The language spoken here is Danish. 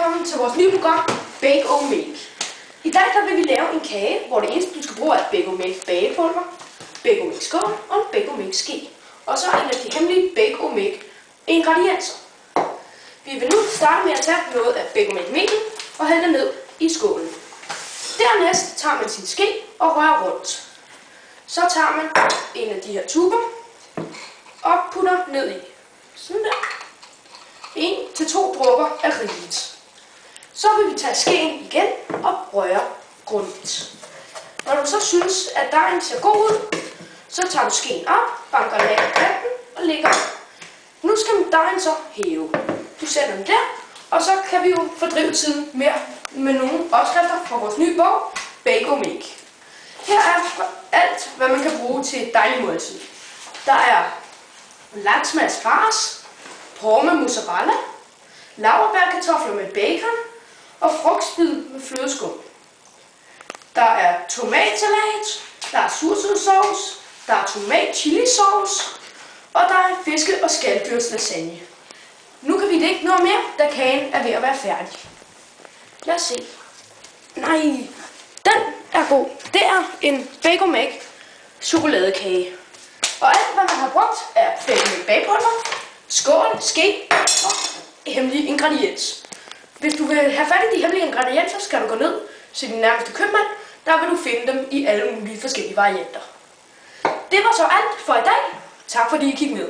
velkommen til vores nye program, Bake or Make. I dag vil vi lave en kage, hvor det eneste du skal bruge er Bake or Make bagepulver, Bake or Make skål og en Bake or Make ske. Og så en af de hemmelige Bake or Make ingredienser. Vi vil nu starte med at tage noget af Bake or Make melen og hælde det ned i skålen. Dernæst tager man sin ske og rører rundt. Så tager man en af de her tuber og putter ned i. Sådan der. 1 til 2 dråber af rigeligt. Så vil vi tage skeen igen og røre grundigt. Når du så synes, at dejen ser god ud, så tager du skeen op, banker den af på kanten og lægger op. Nu skal dejen så hæve. Du sætter den der, og så kan vi jo fordrive tiden med nogle opskrifter fra vores nye bog, Bake or Make. Her er alt, hvad man kan bruge til et dejligt måltid. Der er laksmadsfars, porre med mozzarella, laurbærkartofler med bacon og frugtspid med flødeskum. Der er tomatsalat, der er sursødsauce, der er tomat-chili-sauce, og der er fiske- og skaldyrslasagne. Nu kan vi ikke noget mere, da kagen er ved at være færdig. Lad os se. Nej, den er god. Det er en Bake or Make chokoladekage. Og alt, hvad man har brugt, er Bake or Make bagepulver, skål, ske og hemmelige ingredienser. Hvis du vil have fat i de hemmelige ingredienser, skal du gå ned til din nærmeste købmand. Der vil du finde dem i alle mulige forskellige varianter. Det var så alt for i dag. Tak fordi I kiggede med.